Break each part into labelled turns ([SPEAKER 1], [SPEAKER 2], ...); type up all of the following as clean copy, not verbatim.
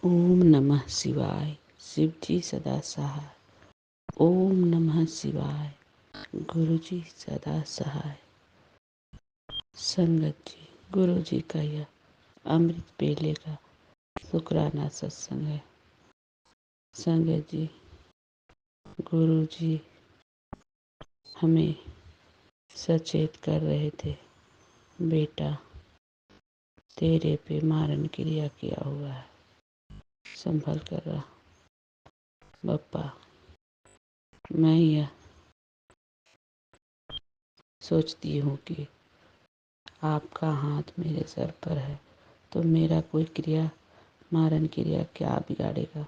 [SPEAKER 1] ओम नमः शिवाय। शिव जी सदा सहाय। ओम नमः शिवाय। गुरु जी सदा सहाय। संगत जी, गुरु जी का यह अमृत बेले का शुक्राना सत्संग है। संगत जी, गुरु जी हमें सचेत कर रहे थे, बेटा तेरे पे मारन क्रिया किया हुआ है, संभल कर रहा। बप्पा, मैं यह सोचती हूँ कि आपका हाथ मेरे सर पर है, तो मेरा कोई क्रिया मारन क्रिया क्या बिगाड़ेगा।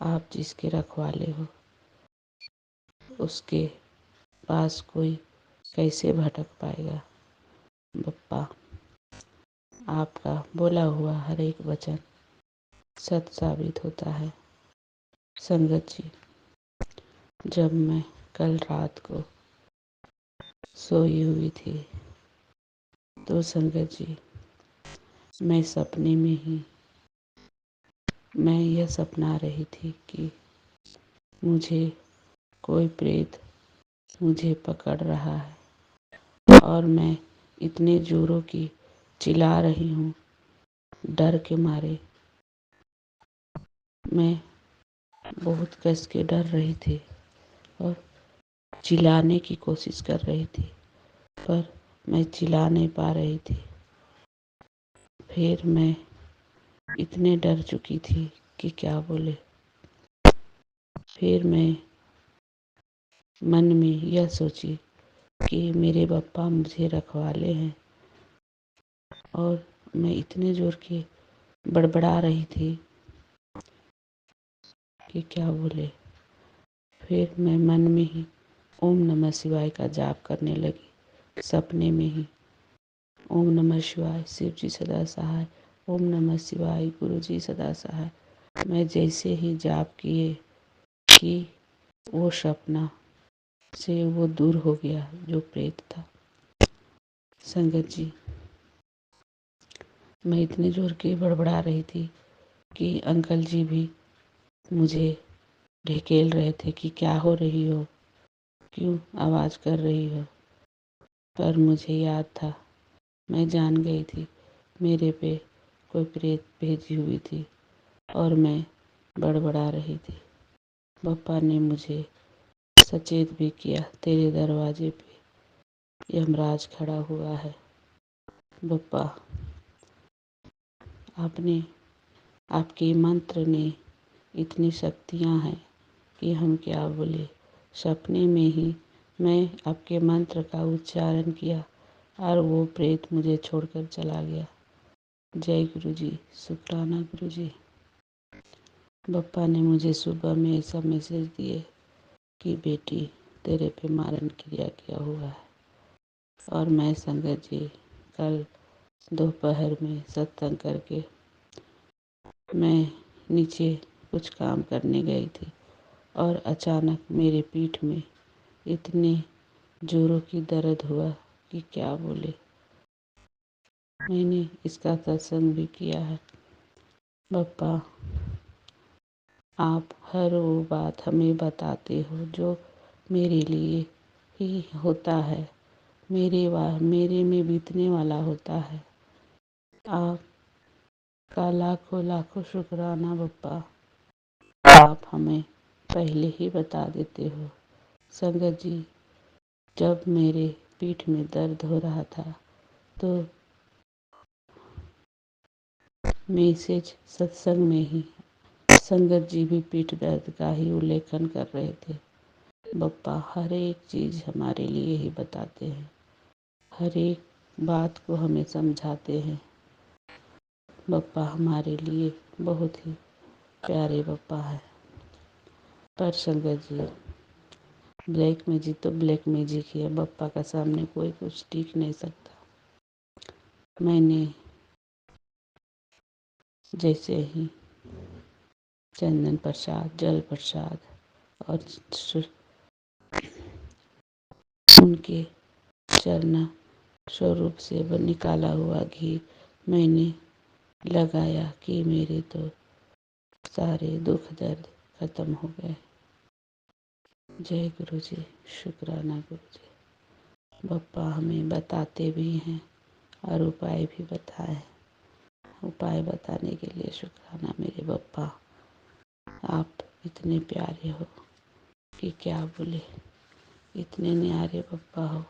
[SPEAKER 1] आप जिसके रखवाले हो उसके पास कोई कैसे भटक पाएगा। बप्पा, आपका बोला हुआ हर एक वचन सत्य साबित होता है। संगत जी, जब मैं कल रात को सोई हुई थी तो संगत जी, मैं सपने में ही मैं यह सपना रही थी कि मुझे कोई प्रेत मुझे पकड़ रहा है और मैं इतने जोरों की चिल्ला रही हूँ, डर के मारे मैं बहुत कस के डर रही थी और चिल्लाने की कोशिश कर रही थी, पर मैं चिल्ला नहीं पा रही थी। फिर मैं इतने डर चुकी थी कि क्या बोले। फिर मैं मन में यह सोची कि मेरे बप्पा मुझे रखवाले हैं और मैं इतने जोर के बड़बड़ा रही थी कि क्या बोले। फिर मैं मन में ही ओम नमः शिवाय का जाप करने लगी, सपने में ही। ओम नमः शिवाय, शिव जी सदा सहाय। ओम नमः शिवाय, गुरु जी सदा सहाय। मैं जैसे ही जाप किए कि वो सपना से वो दूर हो गया जो प्रेत था। संगत जी, मैं इतने जोर के बड़बड़ा रही थी कि अंकल जी भी मुझे ढकेल रहे थे कि क्या हो रही हो, क्यों आवाज़ कर रही हो। पर मुझे याद था, मैं जान गई थी मेरे पे कोई प्रेत भेजी हुई थी और मैं बड़बड़ा रही थी। बप्पा ने मुझे सचेत भी किया, तेरे दरवाजे पे यमराज खड़ा हुआ है। बप्पा, आपके मंत्र ने इतनी शक्तियाँ हैं कि हम क्या बोले। सपने में ही मैं आपके मंत्र का उच्चारण किया और वो प्रेत मुझे छोड़कर चला गया। जय गुरु जी, शुक्राना गुरु जी। बप्पा ने मुझे सुबह में ऐसा मैसेज दिए कि बेटी तेरे पे मारन क्रिया किया हुआ है। और मैं संगत जी कल दोपहर में सत्संग करके मैं नीचे कुछ काम करने गई थी और अचानक मेरे पीठ में इतने जोरों की दर्द हुआ कि क्या बोले। मैंने इसका सत्संग भी किया है। बप्पा, आप हर वो बात हमें बताते हो जो मेरे लिए ही होता है, मेरे में बीतने वाला होता है। आपका लाखों लाखों शुक्राना बप्पा, आप हमें पहले ही बता देते हो। संगत जी, जब मेरे पीठ में दर्द हो रहा था तो मैसेज सत्संग में ही संगत जी भी पीठ दर्द का ही उल्लेखन कर रहे थे। बप्पा हर एक चीज़ हमारे लिए ही बताते हैं, हर एक बात को हमें समझाते हैं। बप्पा हमारे लिए बहुत ही प्यारे बप्पा है। पर संगत जी, ब्लैक मैजिक तो ब्लैक मैजिक ही है, बप्पा का सामने कोई कुछ टिक नहीं सकता। मैंने जैसे ही चंदन प्रसाद, जल प्रसाद और उनके चरण स्वरूप से निकाला हुआ घी मैंने लगाया कि मेरे तो सारे दुख दर्द खत्म हो गए। जय गुरु जी, शुक्राना गुरु जी। बप्पा हमें बताते भी हैं और उपाय भी बताए। उपाय बताने के लिए शुक्राना मेरे बप्पा। आप इतने प्यारे हो कि क्या बोले, इतने न्यारे बप्पा हो।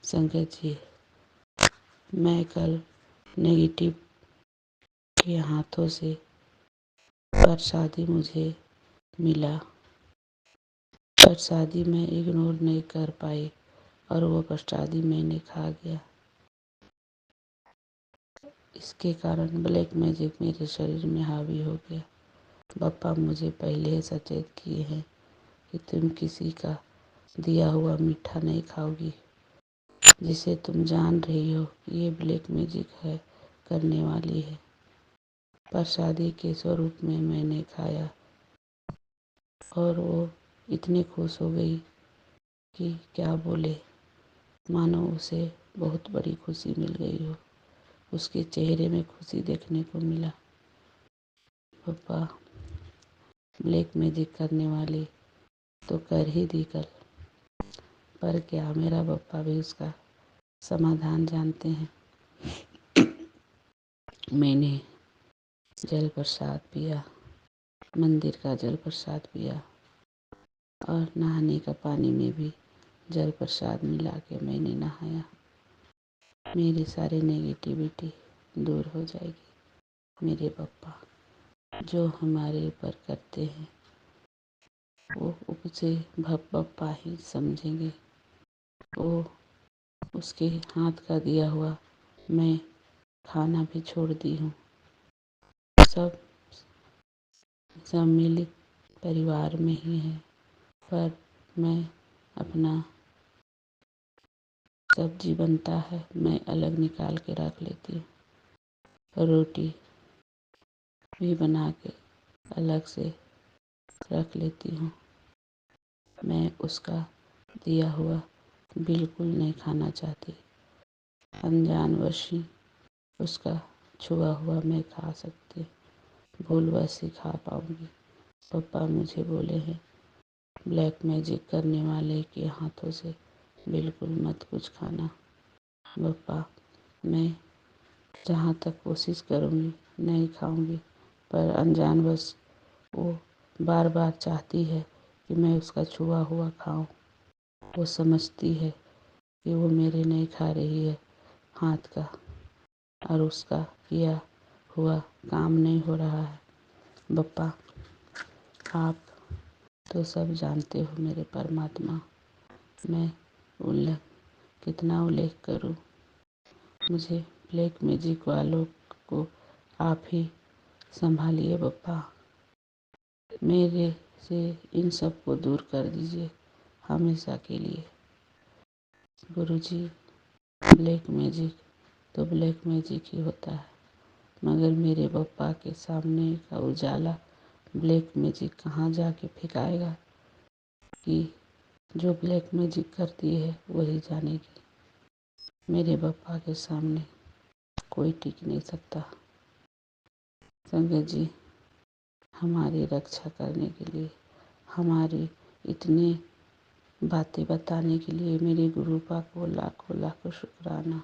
[SPEAKER 1] संगत जी, मैं कल नेगेटिव के हाथों से प्रसादी मुझे मिला। प्रसादी मैं इग्नोर नहीं कर पाई और वो प्रसादी मैंने खा गया। इसके कारण ब्लैक मैजिक मेरे शरीर में हावी हो गया। बप्पा मुझे पहले ही सचेत किए हैं कि तुम किसी का दिया हुआ मीठा नहीं खाओगी, जिसे तुम जान रही हो कि ये ब्लैक मैजिक है, करने वाली है। प्रसादी के स्वरूप में मैंने खाया और वो इतनी खुश हो गई कि क्या बोले, मानो उसे बहुत बड़ी खुशी मिल गई हो। उसके चेहरे में खुशी देखने को मिला। पप्पा, ब्लैक मैजिक करने वाली तो कर ही दी कल, पर क्या मेरा पप्पा भी उसका समाधान जानते हैं। मैंने जल प्रसाद पिया, मंदिर का जल प्रसाद पिया और नहाने का पानी में भी जल प्रसाद मिला के मैंने नहाया। मेरी सारी नेगेटिविटी दूर हो जाएगी। मेरे पप्पा जो हमारे ऊपर करते हैं वो उसे पप्पा ही समझेंगे। वो उसके हाथ का दिया हुआ मैं खाना भी छोड़ दी हूँ। सब सम्मिलित परिवार में ही है, पर मैं अपना सब्जी बनता है मैं अलग निकाल के रख लेती हूँ। रोटी भी बना के अलग से रख लेती हूँ। मैं उसका दिया हुआ बिल्कुल नहीं खाना चाहती। अनजानवश ही उसका छुआ हुआ मैं खा सकती, भूलवश ही खा पाऊँगी। पप्पा मुझे बोले हैं ब्लैक मैजिक करने वाले के हाथों से बिल्कुल मत कुछ खाना। पप्पा, मैं जहाँ तक कोशिश करूँगी नहीं खाऊँगी, पर अनजानवश वो बार बार चाहती है कि मैं उसका छुआ हुआ खाऊं। वो समझती है कि वो मेरे नहीं खा रही है हाथ का और उसका किया हुआ काम नहीं हो रहा है। बप्पा, आप तो सब जानते हो मेरे परमात्मा। मैं उल्लेख कितना उल्लेख करूं। मुझे ब्लैक मैजिक वालों को आप ही संभालिए बप्पा। मेरे से इन सब को दूर कर दीजिए हमेशा के लिए। गुरुजी, ब्लैक मैजिक तो ब्लैक मैजिक ही होता है, मगर मेरे पप्पा के सामने का उजाला ब्लैक मैजिक कहाँ जाके फेंकाएगा कि जो ब्लैक मैजिक करती है वही जानेगी। मेरे पप्पा के सामने कोई टिक नहीं सकता। संगत जी, हमारी रक्षा करने के लिए, हमारी इतनी बातें बताने के लिए मेरे गुरुपा को लाखों लाखों शुक्राना,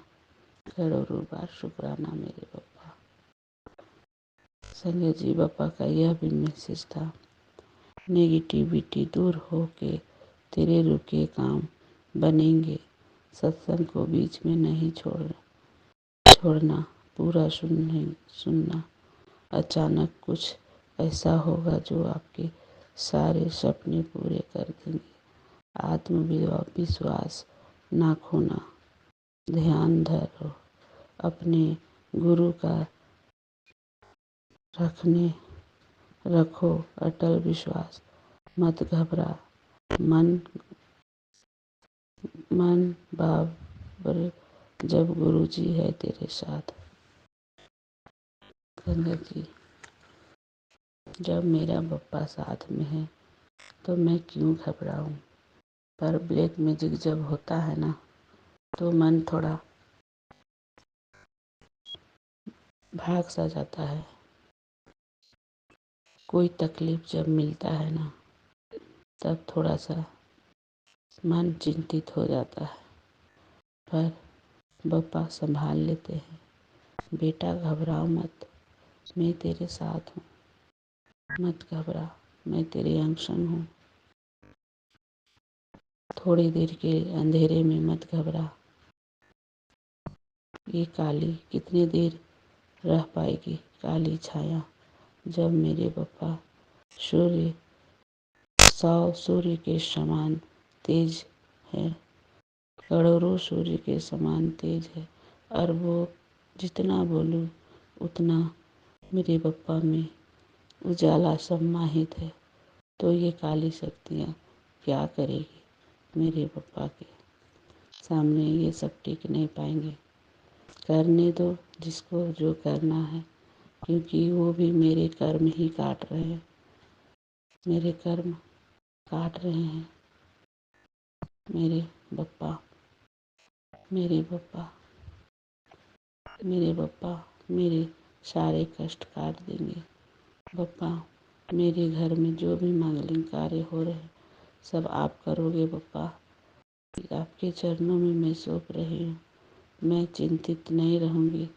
[SPEAKER 1] करोड़ों बार शुक्राना मेरे पप्पा। संगत जी, पप्पा का यह भी मैसेज था, नेगेटिविटी दूर हो के तेरे रुके काम बनेंगे। सत्संग को बीच में नहीं छोड़ना, पूरा सुनना। अचानक कुछ ऐसा होगा जो आपके सारे सपने पूरे कर देंगे। आत्मविश्वास ना खोना, ध्यान धरो, अपने गुरु का रखो अटल विश्वास, मत घबरा, मन बाबर जब गुरु जी है तेरे साथ। संगत जी, जब मेरा पप्पा साथ में है तो मैं क्यों घबराऊं। पर ब्लैक मैजिक जब होता है ना तो मन थोड़ा भाग सा जाता है। कोई तकलीफ जब मिलता है ना, तब थोड़ा सा मन चिंतित हो जाता है, पर बप्पा संभाल लेते हैं। बेटा घबराओ मत, मैं तेरे साथ हूँ। मत घबरा, मैं तेरे अंग संग हूँ। थोड़ी देर के अंधेरे में मत घबरा। ये काली कितनी देर रह पाएगी काली छाया, जब मेरे बप्पा सूर्य सौ सूर्य के समान तेज है, करोड़ों सूर्य के समान तेज है। और वो जितना बोलूं उतना मेरे बप्पा में उजाला समाहित है। तो ये काली शक्तियाँ क्या करेगी मेरे बप्पा के सामने? ये सब टिक नहीं पाएंगे। करने दो जिसको जो करना है, क्योंकि वो भी मेरे कर्म ही काट रहे हैं। मेरे कर्म काट रहे हैं मेरे बप्पा। मेरे बप्पा मेरे बप्पा मेरे सारे कष्ट काट देंगे। बप्पा मेरे घर में जो भी मंगलिक कार्य हो रहे हैं, सब आप करोगे बप्पा। आपके चरणों में मैं सौंप रही हूँ। मैं चिंतित नहीं रहूँगी।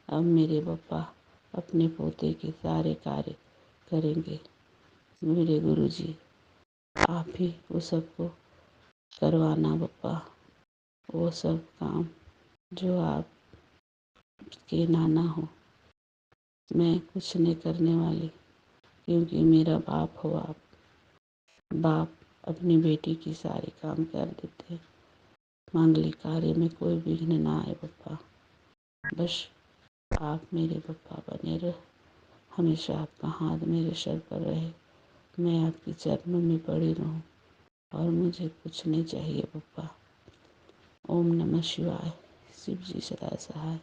[SPEAKER 1] अब मेरे बप्पा अपने पोते के सारे कार्य करेंगे। मेरे गुरुजी, आप ही वो सबको करवाना बप्पा, वो सब काम जो आपके नाना हो। मैं कुछ नहीं करने वाली, क्योंकि मेरा बाप हो आप। बाप अपनी बेटी की सारे काम कर देते हैं। मांगलिक कार्य में कोई विघ्न ना आए बप्पा। बस आप मेरे बप्पा बने रहे। हमेशा आपका हाथ मेरे सर पर रहे। मैं आपके चरणों में पड़ी रहूं, और मुझे कुछ नहीं चाहिए बप्पा। ओम नमः शिवाय। शिव जी सदा सहाय।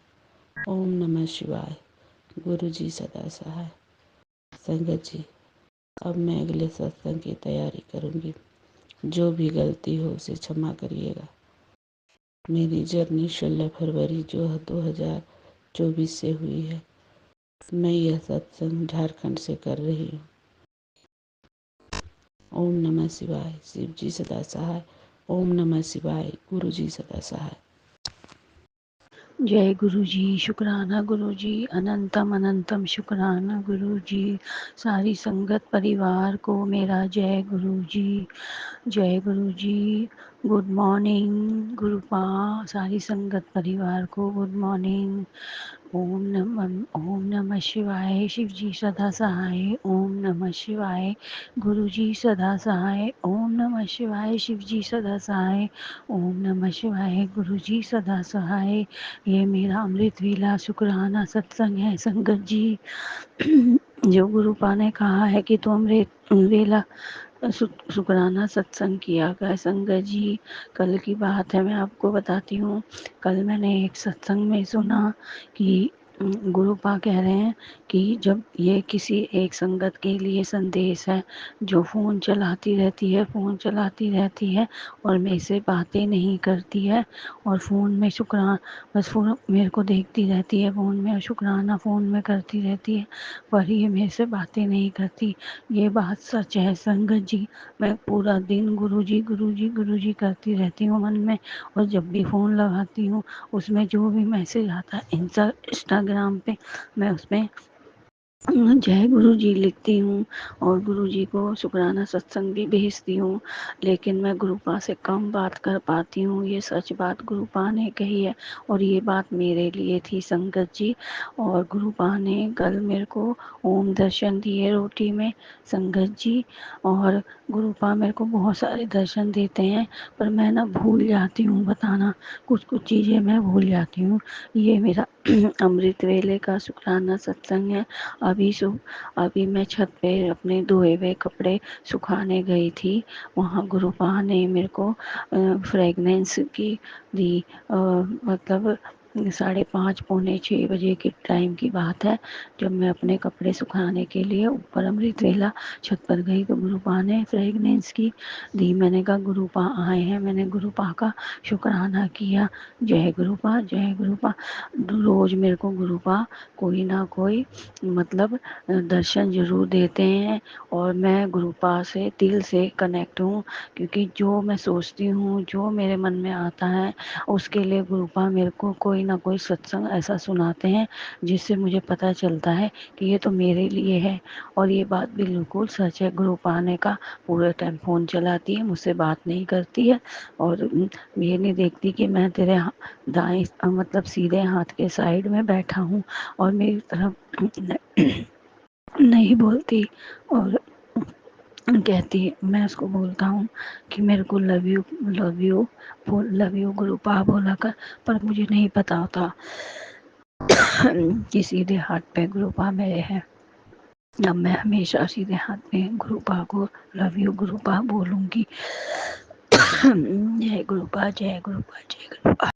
[SPEAKER 1] ओम नमः शिवाय। गुरु जी सदा सहाय। संगत जी, अब मैं अगले सत्संग की तैयारी करूंगी। जो भी गलती हो उसे क्षमा करिएगा। मेरी जर्नी 16 फरवरी जो 2024 से हुई है। मैं यह सत्संग झारखंड से कर रही हूँ। ओम नमः शिवाय। शिव जी सदा सहाय। ओम नमः शिवाय। गुरु जी सदा सहाय।
[SPEAKER 2] जय गुरु जी। शुक्राना गुरु जी, अनंतम अनंतम शुक्राना गुरु जी। सारी संगत परिवार को मेरा जय गुरु जी। जय गुरु जी। Good morning गुरुपा। सारी संगत परिवार को गुड मॉर्निंग। ओम नमः शिवाय। शिव जी सदा सहाय। ओम नमः शिवाय। गुरु जी सदा सहाय। ओम नमः शिवाय। शिव जी सदा सहाय। ओम नमः शिवाय। गुरु जी सदा सहाय। ये मेरा अमृत वेला शुक्राना सत्संग है संगत जी। जो गुरुपा ने कहा है कि तुम अमृत वेला शुक्राना सत्संग किया गया संगत जी। कल की बात है, मैं आपको बताती हूँ। कल मैंने एक सत्संग में सुना कि गुरुपा कह रहे हैं कि जब ये किसी एक संगत के लिए संदेश है जो फ़ोन चलाती रहती है और मेरे से बातें नहीं करती है, और फ़ोन में शुक्राना बस फ़ोन मेरे को देखती रहती है, फ़ोन में शुक्राना फ़ोन में करती रहती है, पर ये मेरे से बातें नहीं करती। ये बात सच है संगत जी। मैं पूरा दिन गुरुजी करती रहती हूँ मन में, और जब भी फ़ोन लगाती हूँ उसमें जो भी मैसेज आता है इंस्टाग्राम पे, मैं उसमें जय गुरु जी लिखती हूँ और गुरु जी को शुक्राना सत्संग भी भेजती हूँ। लेकिन मैं गुरुपा से कम बात कर पाती हूँ। ये सच बात गुरुपा ने कही है, और ये बात मेरे लिए थी संगत जी। और गुरुपा ने कल मेरे को ओम दर्शन दिए रोटी में संगत जी। और गुरुपा मेरे को बहुत सारे दर्शन देते हैं, पर मैं ना भूल जाती हूँ बताना। कुछ कुछ चीज़ें मैं भूल जाती हूँ। ये मेरा अमृत वेले का शुक्राना सत्संग है। अभी मैं छत पे अपने धोए हुए कपड़े सुखाने गई थी। वहाँ गुरुपा ने मेरे को फ्रेगनेंस की दी, मतलब 5:30 पौने 6 बजे के टाइम की बात है, जब मैं अपने कपड़े सुखाने के लिए ऊपर अमृत वेला छत पर गई तो गुरुपा ने फ्रेगनेंस की दी। मैंने कहा गुरुपा आए हैं, मैंने गुरुपा का शुक्राना किया। जय गुरुपा, जय गुरुपा। रोज मेरे को गुरुपा कोई ना कोई मतलब दर्शन जरूर देते हैं, और मैं गुरुपा से दिल से कनेक्ट हूँ, क्योंकि जो मैं सोचती हूँ, जो मेरे मन में आता है, उसके लिए गुरुपा मेरे को कोई ना कोई सत्संग ऐसा सुनाते हैं जिससे मुझे पता चलता है कि ये तो मेरे लिए है। और ये बात बिल्कुल सच है। गुरुपा ने का पूरे टाइम फ़ोन चलाती है, मुझसे बात नहीं करती है, और ये नहीं देखती कि मैं तेरे दाएं मतलब सीधे हाथ के साइड में बैठा हूँ और मेरी तरफ नहीं बोलती। और कहती, मैं उसको बोलता हूँ कि मेरे को love you love you love you गुरुपा बोला कर, पर मुझे नहीं पता होता कि सीधे हाथ पे गुरुपा मेरे हैं। अब मैं हमेशा सीधे हाथ में गुरुपा को लव यू गुरुपा बोलूँगी। जय गुरुपा, जय गुरुपा, जय गुरुपा।